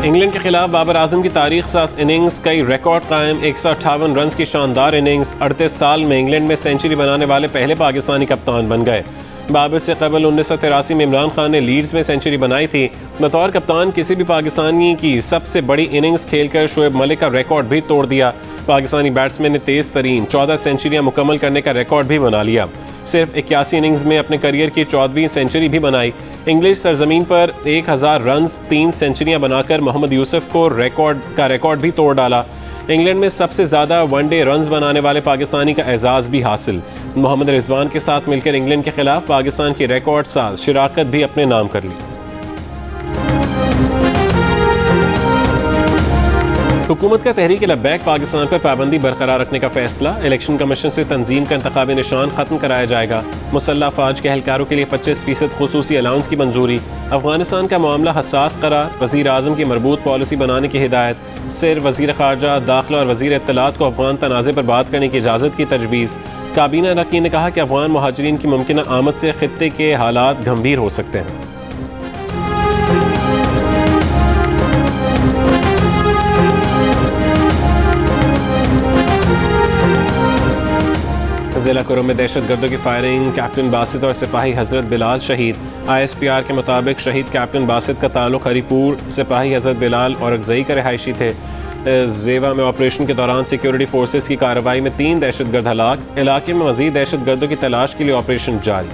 England के खिलाफ बाबर आजम की तारीख साज इनिंग्स, कई रिकॉर्ड कायम, 158 रन की शानदार इनिंग्स, 38 साल में इंग्लैंड में सेंचुरी बनाने वाले पहले पाकिस्तानी कप्तान बन गए। बाबर से कबल 1983 में इमरान खान ने लीड्स में सेंचुरी बनाई थी। बतौर कप्तान किसी भी पाकिस्तानी की सबसे बड़ी इनिंग्स खेलकर शोएब मलिक का रिकॉर्ड भी तोड़ दिया। पाकिस्तानी बैट्समैन ने तेज़ तरीन 14 सेंचुरियाँ मुकम्मल करने का रिकॉर्ड भी बना लिया। सिर्फ 81 इनिंग्स में अपने करियर की 14वीं सेंचुरी भी बनाई। इंग्लिश सरजमीन पर 1000 रन 3 सेंचुरियाँ बनाकर मोहम्मद यूसुफ को रिकॉर्ड भी तोड़ डाला। इंग्लैंड में सबसे ज़्यादा वनडे रन्स बनाने वाले पाकिस्तानी का एजाज़ भी हासिल। मोहम्मद रिजवान के साथ मिलकर इंग्लैंड के खिलाफ पाकिस्तान की रिकॉर्ड साज शिराकत भी अपने नाम कर ली। हुकूमत का तहरीक लब्बैक पाकिस्तान पर पाबंदी बरकरार रखने का फैसला। इलेक्शन कमीशन से तंजीम का इंतखाबी निशान खत्म कराया जाएगा। मुसल्लह फ़ौज के एहलकारों के लिए 25% खुसूसी अलाउंस की मंजूरी। अफगानिस्तान का मामला हसास करार, वज़ीर आज़म की मरबूत पॉलिसी बनाने की हिदायत। सिर वज़ीर ख़ारजा, दाखिला और वज़ीर इत्तलात को अफगान तनाज़े पर बात करने की इजाज़त की तजवीज़। काबीना अरकान ने कहा कि अफगान मुहाजिरीन की मुमकिन आमद से खित्ते के हालात गंभीर हो सकते हैं। ज़िला कुरुम में दहशत गर्दों की फायरिंग, कैप्टन बासित और सिपाही हज़रत बिलाल शहीद। ISPR के मुताबिक शहीद कैप्टन बासित का ताल्लुक हरीपुर, सिपाही हज़रत बिलाल और अगजई का रिहायशी थे। जेवा में ऑपरेशन के दौरान सिक्योरिटी फोर्सेस की कार्रवाई में 3 दहशतगर्द हलाक। इलाके में मज़ीद दहशतगर्दों की तलाश के लिए ऑपरेशन जारी।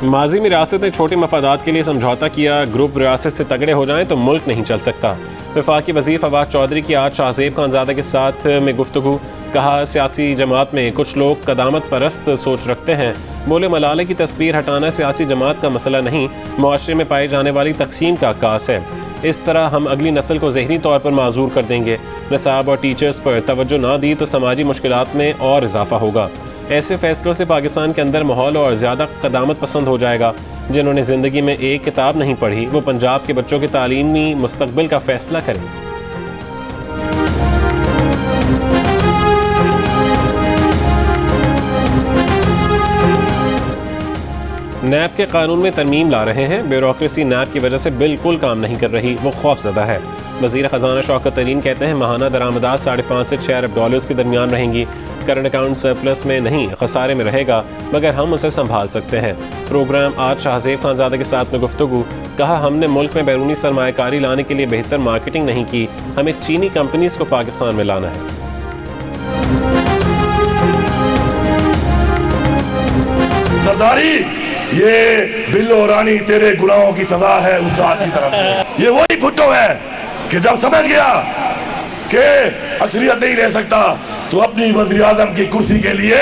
माजी में रियासत ने छोटे मफादात के लिए समझौता किया। ग्रुप रियासत से तगड़े हो जाएं तो मुल्क नहीं चल सकता। वफाकी वज़ीर फवाद चौधरी की आज शाहज़ेब खानज़ादा के साथ में गुफ्तगू। कहा सियासी जमात में कुछ लोग कदामत परस्त सोच रखते हैं। बोले मलाले की तस्वीर हटाना सियासी जमात का मसला नहीं, मुआशरे में पाई जाने वाली तकसीम का अक्कास है। इस तरह हम अगली नस्ल को ज़हनी तौर पर माजूर कर देंगे। निसाब और टीचर्स पर तवज्जो ना दी तो समाजी मुश्किलात में और इजाफा होगा। ऐसे फैसलों से पाकिस्तान के अंदर माहौल और ज़्यादा कदामत पसंद हो जाएगा। जिन्होंने ज़िंदगी में एक किताब नहीं पढ़ी वो पंजाब के बच्चों के तालीमी मुस्तकबिल का फैसला करें। नैब के कानून में तरमीम ला रहे हैं। ब्यूरोक्रेसी नैब की वजह से बिल्कुल काम नहीं कर रही, वो खौफज़दा है। वज़ीर ख़जाना शौकत तरीन कहते हैं माहाना दरामदात 5.5 से 6 अरब डॉलर्स के दरमियान रहेंगी। करंट अकाउंट सरप्लस में नहीं, खसारे में रहेगा, मगर हम उसे संभाल सकते हैं। प्रोग्राम आज शाहज़ेब खानज़ादा के साथ में गुफ्तगू। कहा हमने मुल्क में बैरूनी सरमायाकारी लाने के लिए बेहतर मार्केटिंग नहीं की, हमें चीनी कंपनीज को पाकिस्तान में लाना है। सरदारी ये बिल्लो रानी तेरे गुनाहों की सजा है उस जात की तरफ से। ये वही भुट्टो है कि जब समझ गया कि अक्सरियत नहीं रह सकता तो अपनी वज़ीर आज़म की कुर्सी के लिए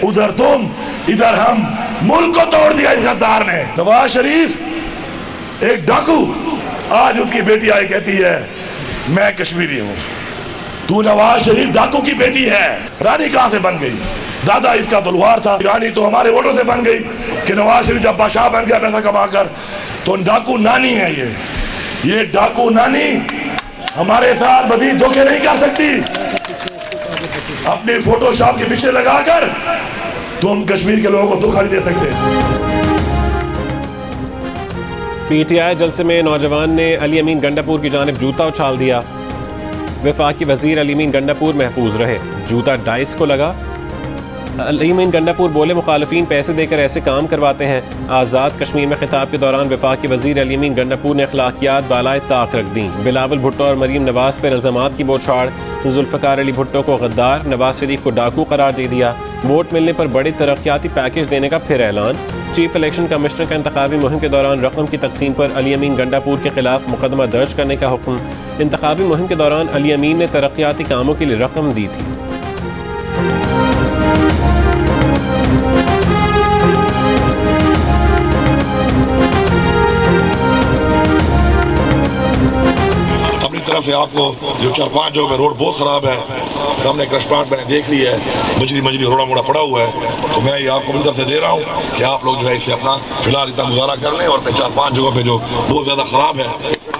उधर तुम इधर हम, मुल्क को तोड़ दिया इस गद्दार ने। नवाज शरीफ एक डाकू, आज उसकी बेटी आई कहती है मैं कश्मीरी हूं। तू नवाज शरीफ डाकू की बेटी है। रानी कहां से बन गई? दादा इसका तो लुहार था। रानी तो हमारे वोटों से बन गई कि नवाज शरीफ जब बादशाह बन गया पैसा कमाकर, तो डाकू नानी है ये डाकू नानी हमारे साथ मजीद धोखे नहीं कर सकती। अपनी फोटोशॉप के पीछे लगाकर तुम कश्मीर के लोगों को धोखा नहीं दे सकते। PTI जलसे में नौजवान ने अली अमीन गंडापुर की जानिब जूता उछाल दिया। वफाकी वजीर अली अमीन गंडापुर महफूज रहे, जूता डाइस को लगा। अली अमीन गंडापुर बोले मुखालफीन पैसे देकर ऐसे काम करवाते हैं। आज़ाद कश्मीर में खिताब के दौरान वफाकी वजीर अली अमीन गंडापुर ने अखलाकियात बालाए ताक रख दी। बिलावल भुट्टो और मरीम नवाज पर इल्ज़ामात की बौछार। जुल्फ़िकार अली भुट्टो को गद्दार, नवाज शरीफ को डाकू करार दे दिया। वोट मिलने पर बड़े तरक्याती पैकेज देने का फिर ऐलान। चीफ इलेक्शन कमिश्नर का इंतखाबी मुहिम के दौरान रकम की तकसीम पर अली अमीन गंडापुर के खिलाफ मुकदमा दर्ज करने का हुक्म। इंतखाबी मुहिम के दौरान अली अमीन ने तरक्याती कामों के लिए रकम दी थी। अपनी तरफ से आपको जो 4-5 जगह में रोड बहुत खराब है, सामने क्रश प्लांट मैंने देख ली है, मजरी रोड़ा मोड़ा पड़ा हुआ है, तो मैं ये आपको अपनी तरफ से दे रहा हूँ कि आप लोग जो है इससे अपना फिलहाल इतना गुजारा कर लें और 4-5 जगहों पे जो बहुत ज़्यादा खराब है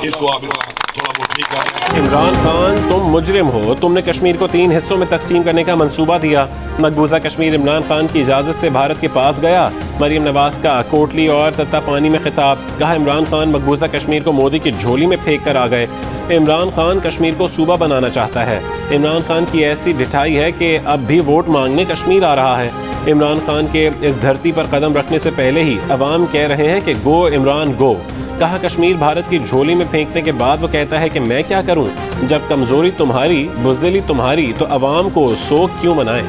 इसको आप थोड़ा बहुत इमरान खान, तुम मुजरिम हो। तुमने कश्मीर को 3 हिस्सों में तकसीम करने का मंसूबा दिया। मकबूजा कश्मीर इमरान खान की इजाज़त से भारत के पास गया। मरीम नवाज का कोटली और तत्ता पानी में खिताब। कहा इमरान खान मकबूजा कश्मीर को मोदी की झोली में फेंक कर आ गए। इमरान खान कश्मीर को सूबा बनाना चाहता है। इमरान खान की ऐसी ढिठाई है कि अब भी वोट मांगने कश्मीर आ रहा है। इमरान खान के इस धरती पर कदम रखने से पहले ही अवाम कह रहे हैं कि गो इमरान गो। कहा कश्मीर भारत की झोली में फेंकने के बाद वो कहता है कि मैं क्या करूं? जब कमजोरी तुम्हारी, बुज़दिली तुम्हारी, तो अवाम को शोक क्यों मनाएं?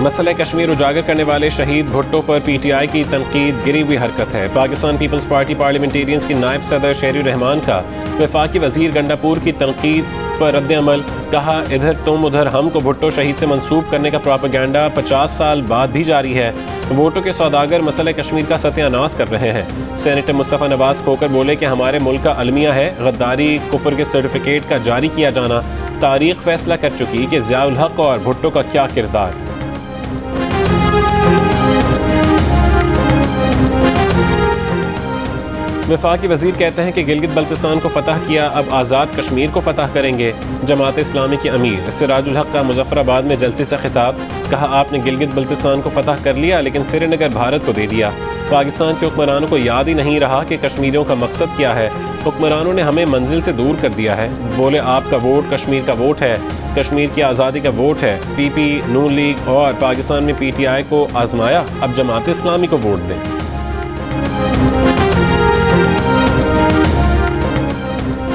मसले कश्मीर उजागर करने वाले शहीद भुट्टो पर पीटीआई की तनकीद गिरी हुई हरकत है। पाकिस्तान पीपल्स पार्टी पार्लियामेंटेरियंस की नायब सदर शहरी रहमान का वफाकी वजीर गंडापुर की तनकीद पर रद्द-ए-अमल। कहा इधर तुम उधर हम को भुट्टो शहीद से मंसूब करने का प्रोपेगेंडा 50 साल बाद भी जारी है। वोटों के सौदागर मसले कश्मीर का सत्यानाश कर रहे हैं। सेनेटर मुस्तफ़ा नवाज खोकर बोले कि हमारे मुल्क का अलमिया है गद्दारी कुफ्र के सर्टिफिकेट का जारी किया जाना। तारीख फैसला कर चुकी कि ज़ियाउल हक और भुट्टो का क्या किरदार। वफाकी वजीर कहते हैं कि गिलगित बल्तिस्तान को फतह किया, अब आज़ाद कश्मीर को फतह करेंगे। जमात इस्लामी के अमीर सिराजुल हक का मुजफ्फराबाद में जलसे से खिताब। कहा आपने गिलगित बल्तिस्तान को फतह कर लिया लेकिन श्रीनगर भारत को दे दिया। पाकिस्तान के हुक्मरानों को याद ही नहीं रहा कि कश्मीरियों का मकसद क्या है। हुक्मरानों ने हमें मंजिल से दूर कर दिया है। बोले आपका वोट कश्मीर का वोट है, कश्मीर की आज़ादी का वोट है। पीपी, नून लीग और पाकिस्तान में पीटीआई को आजमाया, अब जमात इस्लामी को वोट दें।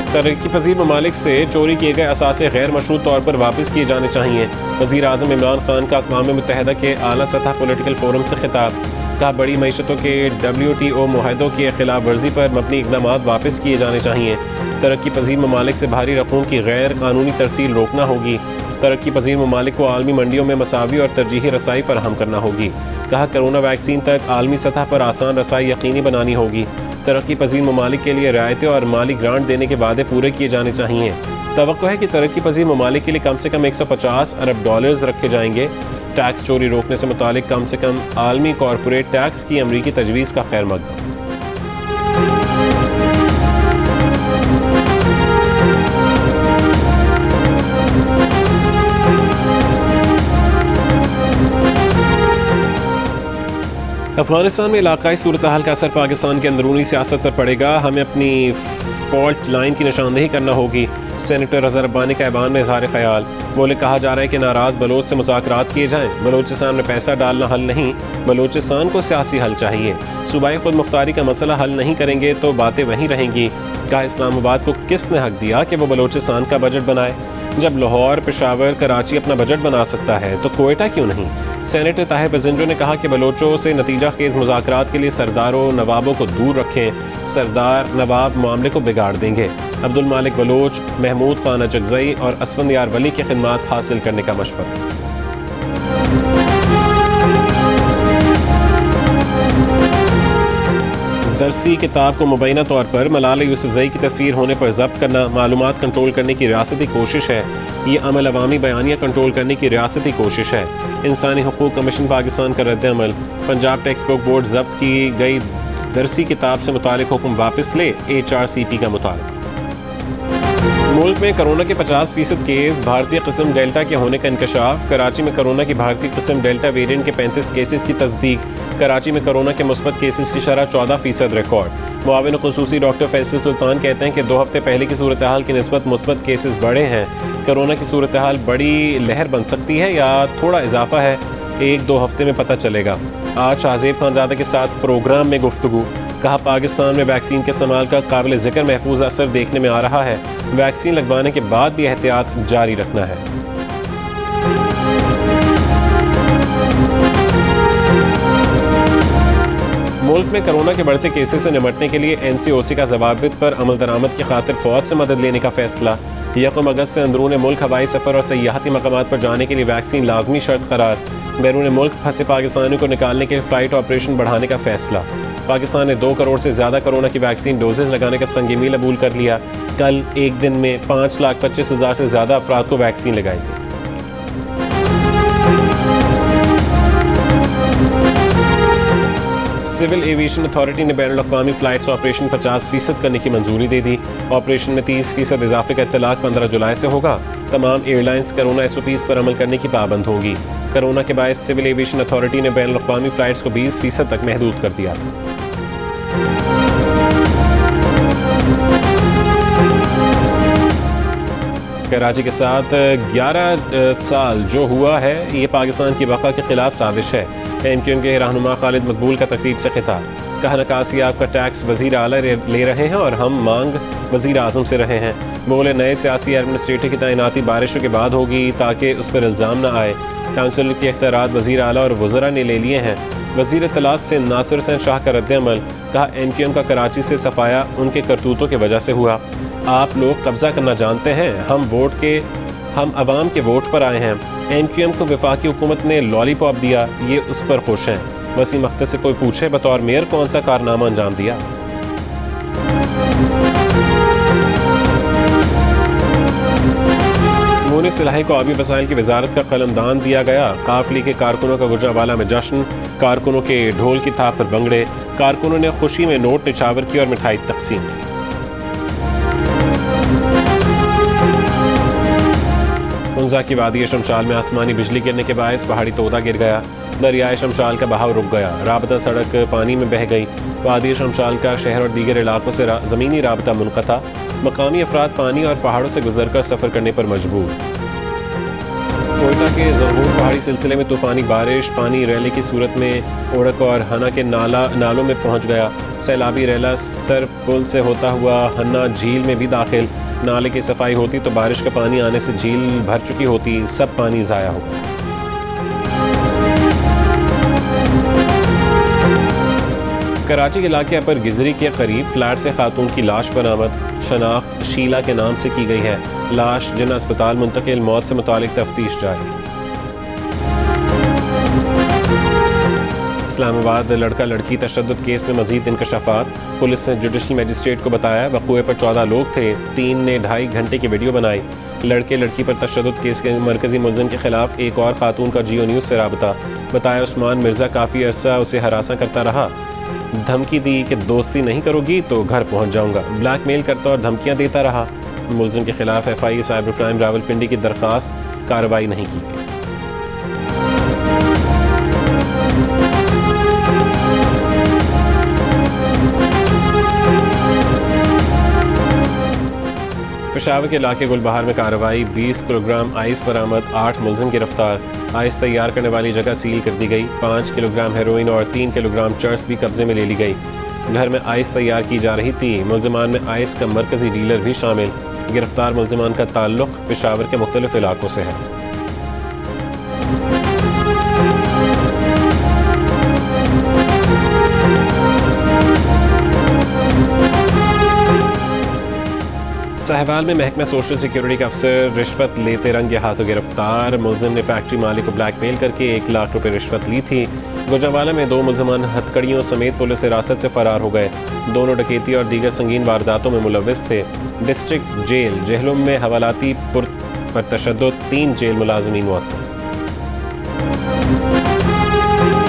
तरक्की पजीर ममालिक से चोरी किए गए असासे गैर मशरूत तौर पर वापस किए जाने चाहिए। वज़ीर आज़म इमरान खान का अक़वाम मुत्तहिदा के आला सतह पॉलिटिकल फोरम से खिताब। कहा बड़ी मईशतों के WTO मुआहदों की खिलाफ वर्जी पर मबनी इक़दाम वापस किए जाने चाहिए। तरक्की पजीर ममालिक से भारी रकूम की गैर कानूनी तरसील रोकना होगी। तरक्की पजीर ममालिक को आलमी मंडियों में मसावी और तरजीही रसाई फराहम करना होगी। कहा कोरोना वैक्सीन तक आलमी सतह पर आसान रसाई यकीनी बनानी होगी। तरक्की पजीर ममालिक के लिए रियायतें और माली ग्रांट देने के वादे पूरे किए जाने चाहिए। तवक्को है कि तरक्की पजीर ममालिक के लिए कम से कम 150 अरब डॉलर्स रखे जाएंगे। टैक्स चोरी रोकने से मुतालिक कम से कम आलमी कॉरपोरेट टैक्स की अमरीकी तजवीज़ का खैर मकदम। अफगानिस्तान में इलाकाई सूरत हाल का असर पाकिस्तान की अंदरूनी सियासत पर पड़ेगा। हमें अपनी फॉल्ट लाइन की निशानदेही करना होगी। सेनेटर रज़ा रब्बानी का ऐवान में इज़हार ख्याल। बोले कहा जा रहा है कि नाराज़ बलोच से मुज़ाकरात किए जाएँ। बलोचिस्तान में पैसा डालना हल नहीं, बलोचिस्तान को सियासी हल चाहिए। सूबाई खुद मुख्तारी का मसला हल नहीं करेंगे तो बातें वहीं रहेंगी। कहा इस्लामाबाद को किसने हक दिया कि वो बलोचिस्तान का बजट बनाए? जब लाहौर, पेशावर, कराची अपना बजट बना सकता है तो कोयटा क्यों नहीं? सेनेटर ताहिर बजिंजो ने कहा कि बलोचों से नतीजा खेज मुज़ाकरात के लिए सरदारों नवाबों को दूर रखें। सरदार नवाब मामले को बिगाड़ देंगे। अब्दुल मालिक बलोच, महमूद खान अजगज़ई और असफंदियार वली की खिदमात हासिल करने का मशवरा। दरसी किताब को मुबैना तौर पर मलाला यूसुफजई की तस्वीर होने पर जब्त करना मालूमात कंट्रोल करने की रियासती कोशिश है। ये अमल अवामी बयानिया कंट्रोल करने की रियासती कोशिश है। इंसानी हुकूक कमीशन पाकिस्तान का रद्द-ए-अमल। पंजाब टेक्स्ट बुक बोर्ड जब्त की गई दरसी किताब से मुतालिक हुक्म वापस ले, HRCP का मुतालिब। मुल्क में कोरोना के 50% केस भारतीय किस्म डेल्टा के होने का इंकशाफ। कराची में कोरोना की भारतीय किस्म डेल्टा वेरिएंट के 35 केसेस की तस्दीक। कराची में कोरोना के मुस्बत केसेस की शरह 14% रिकॉर्ड। मुआविन खुसूसी डॉक्टर फैसल सुल्तान कहते हैं कि 2 हफ्ते पहले की सूरत हाल की निस्बत मुस्बत केसेस बढ़े हैं। कोरोना की सूरत हाल बड़ी लहर बन सकती है या थोड़ा इजाफा है, 1-2 हफ्ते में पता चलेगा। आज शाहजेब खानजादा के साथ प्रोग्राम में गुफ्तगू। कहा पाकिस्तान में वैक्सीन के इस्तेमाल का काबिल ज़िक्र महफूज असर देखने में आ रहा है। वैक्सीन लगवाने के बाद भी एहतियात जारी रखना है। मुल्क में कोरोना के बढ़ते केसेस से निपटने के लिए NCOC का ज़वाबित पर अमल दरामद की खातिर फौज से मदद लेने का फैसला। यकम अगस्त से अंदरून मुल्क हवाई सफ़र और सयाहती मकामात पर जाने के लिए वैक्सीन लाजमी शर्त करार। बैरून मुल्क फंसे पाकिस्तानियों को निकालने के लिए फ़्लाइट ऑपरेशन बढ़ाने का फैसला। पाकिस्तान ने 2 करोड़ से ज़्यादा कोरोना की वैक्सीन डोजेज लगाने का संग मील अबूल कर लिया। कल एक दिन में 5,25,000 से ज़्यादा अफराद को वैक्सीन लगाई गई। सिविल एविएशन अथॉरिटी ने बैनुल अक़वामी फ़्लाइट्स ऑपरेशन 50% करने की मंजूरी दे दी। ऑपरेशन में 30% इजाफे का इत्तलाक 15 जुलाई से होगा। तमाम एयरलाइंस कोरोना SOPs पर अमल करने की पाबंद होंगी। कोरोना के बायस सिविल एविएशन अथॉरिटी ने बैनुल अक़वामी फ़्लाइट्स को 20% तक महदूद कर दिया था। कराची के साथ 11 साल जो हुआ है ये पाकिस्तान की बका के खिलाफ साजिश है। MQM के रहनुमा खालिद मकबूल का तकरीब से खिताब। कहा नकासी आपका टैक्स वज़ीर आला ले रहे हैं और हम मांग वज़ीर आज़म से रहे हैं। बोले नए सियासी एडमिनिस्ट्रेटर की तैनाती बारिशों के बाद होगी ताकि उस पर इल्ज़ाम न आए। काउंसिल के इख्तियारात वज़ीर आला और वज़रा ने ले लिए हैं। वज़ीर इत्तलात से नासिर हुसैन शाह का रद्द-ए-अमल। कहा MQM का कराची से सफाया उनके करतूतों की वजह से हुआ। आप लोग कब्जा करना जानते हैं, हम अवाम के वोट पर आए हैं। MQM को वफाकी हुकूमत ने लॉलीपॉप दिया, ये उस पर खुश हैं। वसीम अख्तर से कोई पूछे बतौर मेयर कौन सा कारनामा अंजाम दिया। मुनीर सिलाही को आबी वसाइल की वजारत का कलमदान दिया गया। काफिले के कारकुनों का गुजरावाला में जश्न। कारकुनों के ढोल की थाप पर भंगड़े। कारकुनों ने खुशी में नोट निछावर की और मिठाई तकसीम की। हुंजा की वादी शमशाल में आसमानी बिजली गिरने के बायस पहाड़ी तोदा गिर गया। दरियाए शमशाल का बहाव रुक गया। राबता सड़क पानी में बह गई। वादी शमशाल का शहर और दीगर इलाकों से ज़मीनी राबता मुनक़ता। मकामी अफराद पानी और पहाड़ों से गुजर कर सफ़र करने पर मजबूर। कोयटा के ज़रहूर पहाड़ी सिलसिले में तूफ़ानी बारिश। पानी रैली की सूरत में ओढ़क और हना के नालों में पहुँच गया। सैलाबी रैला सर पुल से होता हुआ हन्ना झील में भी दाखिल। नाले की सफाई होती तो बारिश का पानी आने से झील भर चुकी होती, सब पानी ज़ाया हो गया। कराची के इलाके पर गिजरी के करीब फ्लैट से खातून की लाश बरामद। शनाख्त शीला के नाम से की गई है। लाश जिन अस्पताल मुंतकिल, मौत से मुतालिक तफ्तीश जारी। इस्लामाबाद लड़का लड़की तशद्दुद केस में मजीद इंकशाफात। पुलिस ने जुडिशल मजिस्ट्रेट को बताया वक़ूए पर 14 लोग थे। 3 ने 2.5 घंटे की वीडियो बनाई। लड़के लड़की पर तशद्दुद केस के मरकजी मुलज़िम के खिलाफ एक और खातून का जियो न्यूज़ से राबता। बताया उस्मान मिर्ज़ा काफ़ी अरसा उसे हरासा करता रहा। धमकी दी कि दोस्ती नहीं करोगी तो घर पहुंच जाऊंगा। ब्लैकमेल करता और धमकियां देता रहा। मुलज़िम के खिलाफ FIA साइबर क्राइम रावलपिंडी की दरख्वास्त, कार्रवाई नहीं की गई। पेशावर के इलाके गुलबहार में कार्रवाई। 20 किलोग्राम आइस बरामद। 8 मुलज़िम गिरफ्तार। आइस तैयार करने वाली जगह सील कर दी गई। 5 किलोग्राम हेरोइन और 3 किलोग्राम चर्स भी कब्जे में ले ली गई। घर में आइस तैयार की जा रही थी। मुलज़मान में आइस का मरकजी डीलर भी शामिल। गिरफ्तार मुलज़मान का ताल्लुक पेशावर के मुख्तलिफ इलाकों से है। साहिवाल में महकमा सोशल सिक्योरिटी का अफसर रिश्वत लेते रंगे हाथों गिरफ्तार। मुलजिम ने फैक्ट्री मालिक को ब्लैकमेल करके 1 लाख रुपए रिश्वत ली थी। गुजरावाला में 2 मुलजमान हथकड़ियों समेत पुलिस हिरासत से फरार हो गए। दोनों डकैती और दीगर संगीन वारदातों में मुलव्विस थे। डिस्ट्रिक्ट जेल जहलुम में हवालाती पर तशद्दुद, 3 जेल मुलाजमीन मुअत्तल।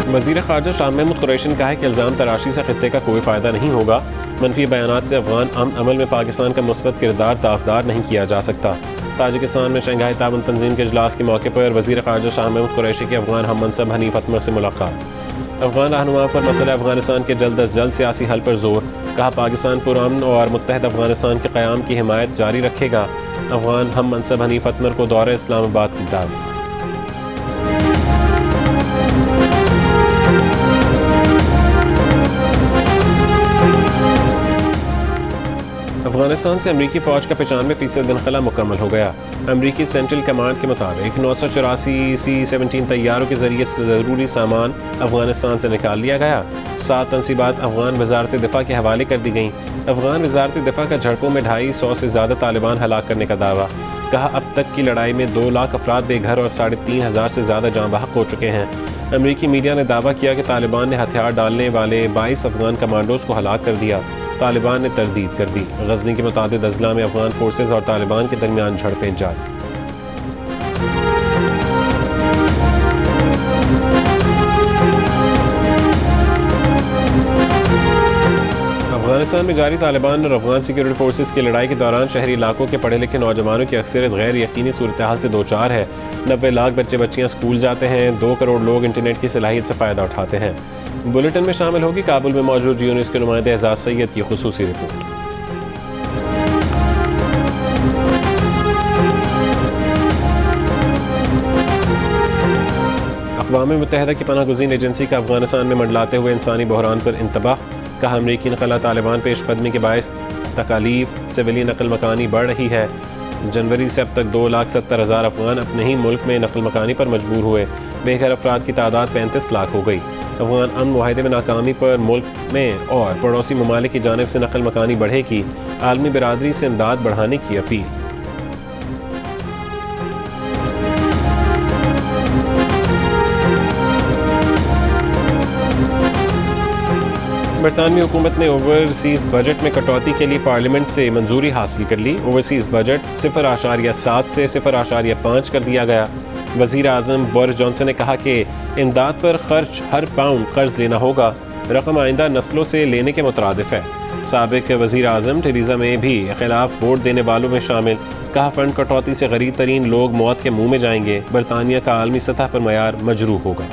वज़ीर ख़ारजा शाह महमूद कुरैशी ने कहा है कि इल्ज़ाम तराशी से खित्ते का कोई फ़ायदा नहीं होगा। मनफी बयानात से अफ़गान अमल में पाकिस्तान का मुस्बत किरदार दागदार नहीं किया जा सकता। ताजिकिस्तान में शंघाई ताउन तंजीम के इजलास के मौके पर वज़ीर ख़ारजा शाह महमूद कुरैशी की अफ़गान हम मनसब हनीफ अतमर से मुलाकात। अफ़गान रहनुमा पर मसला अफ़गानिस्तान के जल्द अज जल्द सियासी हल पर जोर। कहा पाकिस्तान पुरअमन और मुत्तहद अफ़गानिस्तान के क़याम की हिमायत जारी रखेगा। अफ़गान हम मनसब हनीफ अतमर को दौरे इस्लामाबाद की दावत। अफगानिस्तान से अमरीकी फ़ौज का 95% इनखला मुकम्मल हो गया। अमरीकी सेंट्रल कमांड के मुताबिक 984 C-17 तैयारों के ज़रिए ज़रूरी सामान अफगानिस्तान से निकाल लिया गया। 7 तनसीबात अफगान वजारत दिफा के हवाले कर दी गईं। अफगान वजारत दिफा का झड़पों में 250 से ज़्यादा तालिबान हलाक करने का दावा। कहा अब तक की लड़ाई में 2 लाख अफराद बेघर और 3,500 से ज़्यादा जाँ बहक हो चुके हैं। अमरीकी मीडिया ने दावा किया कि तालिबान ने हथियार डालने वाले 22 अफगान कमांडोज को हलाक कर दिया। तालिबान ने तरदीद कर दी। गज़नी के मुतादिद अजला में अफगान फोर्सेज और तालिबान के दरमियान झड़पें जारी। अफगानिस्तान में जारी तालिबान और अफगान सिक्योरिटी फोर्सेस की लड़ाई के दौरान शहरी इलाकों के पढ़े लिखे नौजवानों की अक्सरियत गैर यकीनी सूरत हाल से दो चार है। 90 लाख बच्चे बच्चियां स्कूल जाते हैं। 2 करोड़ लोग इंटरनेट की सलाहियत से फ़ायदा उठाते हैं। बुलेटिन में शामिल होगी काबुल में मौजूद यूनिस के नुमाइंदे एजाज सैयद की खुसूसी रिपोर्ट। अक़वाम मुत्तहिदा की पनाहगुज़ीन एजेंसी का अफगानिस्तान में मंडलाते हुए इंसानी बहरान पर इंतबाह। कहा अमरीकी नकला तालिबान पेशकदमी के बायस तकालीफ सिविली नकल मकानी बढ़ रही है। जनवरी से अब तक 2,70,000 अफगान अपने ही मुल्क में नकल मकानी पर मजबूर हुए। बेघर अफराद की तादाद 35 लाख हो गई। अफगान अमन मुआहदे में नाकामी पर मुल्क में और पड़ोसी ममालिक की जानिब से नकल मकानी बढ़ेगी। आलमी बिरादरी से इमदाद बढ़ाने की अपील। बरतानवी हुकूमत ने ओवरसीज़ बजट में कटौती के लिए पार्लियामेंट से मंजूरी हासिल कर ली। ओवरसीज़ बजट 0.7 से 0.5 कर दिया गया। वज़ीर आज़म बोरिस जॉनसन ने कहा कि इमदाद पर खर्च हर पाउंड कर्ज लेना होगा। रकम आइंदा नस्लों से लेने के मुतरादिफ है। साबिक वज़ीर आज़म टेरेसा मे भी खिलाफ वोट देने वालों में शामिल। कहा फंड कटौती से गरीब तरीन लोग मौत के मुँह में जाएंगे। बरतानिया का आलमी सतह पर मयार मजरूह होगा।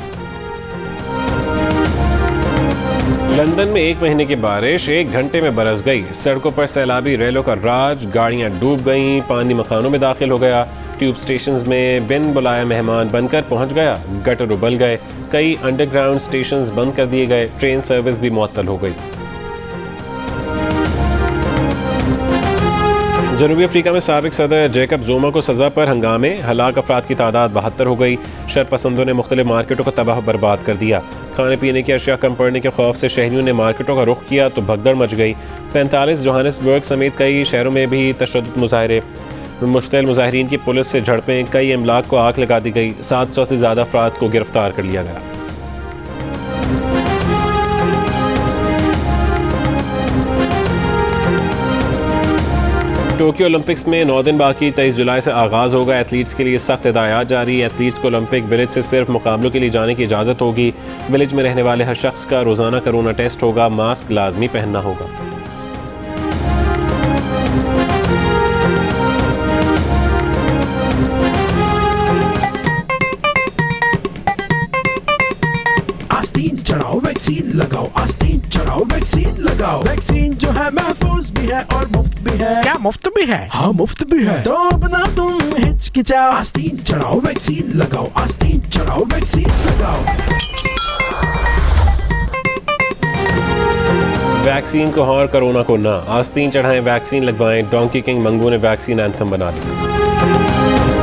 लंदन में 1 महीने की बारिश 1 घंटे में बरस गई। सड़कों पर सैलाबी रेलों का राज, गाड़ियां डूब गईं, पानी मकानों में दाखिल हो गया। ट्यूब स्टेशंस में बिन बुलाया मेहमान बनकर पहुंच गया। गटर उबल गए। कई अंडरग्राउंड स्टेशंस बंद कर दिए गए। ट्रेन सर्विस भी मुअत्तल हो गई। जनूबी अफ्रीका में साबिक सदर जैकब ज़ुमा को सज़ा पर हंगामे। हलाक अफराद की तादाद 72 हो गई। शरपसंदों ने मुख्तलिफ मार्केटों को तबाह बर्बाद कर दिया। खाने पीने की अशिया कम पड़ने के खौफ से शहरियों ने मार्केटों का रुख किया तो भगदड़ मच गई। 45 जोहानिसबर्ग समेत कई शहरों में भी तशद्दुद मुजाहरे। मुश्तइल मुजाहिरीन की पुलिस से झड़पें। कई इमलाक को आग लगा दी गई। 700 से ज़्यादा अफराद को गिरफ्तार कर लिया गया। टोक्यो ओलंपिक्स में 9 दिन बाकी। 23 जुलाई से आगाज़ होगा। एथलीट्स के लिए सख्त हिदायत जारी। एथलीट्स को ओलंपिक विलेज से सिर्फ मुकाबलों के लिए जाने की इजाज़त होगी। विलेज में रहने वाले हर शख्स का रोज़ाना कोरोना टेस्ट होगा। मास्क लाजमी पहनना होगा। आस्तीन चढ़ाओ वैक्सीन लगाओ। आस्तीन चढ़ाओ वैक्सीन लगाओ। वैक्सीन जो है महफूज भी है और मुफ्त भी है। क्या मुफ्त भी है? हाँ मुफ्त भी है। तो अब ना तुम हिचकिचाओ। आस्तीन चढ़ाओ वैक्सीन लगाओ। आस्तीन चढ़ाओ वैक्सीन लगाओ। वैक्सीन को हाँ और कोरोना को ना। आस्तीन चढ़ाएं, वैक्सीन लगवाएं। डोंकी किंग मंगू ने वैक्सीन एंथम बना दिया।